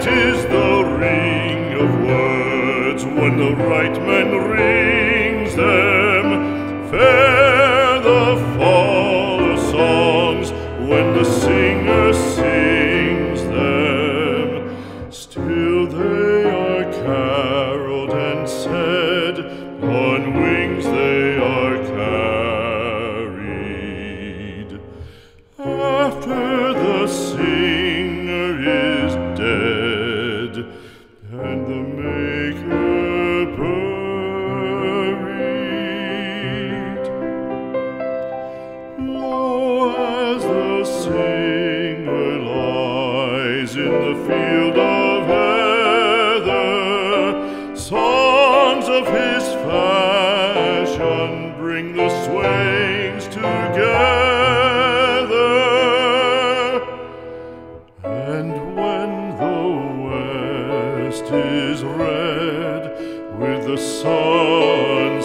Sweet is the ring of words when the right man rings them. Fair the fall of songs when the singer sings them. Still they are caroled and said, on wings they are carried. After the singer is dead and the maker buried, lo, as the singer lies in the field of heather, songs of his fashion bring the swains together. And when the west is red with the sunset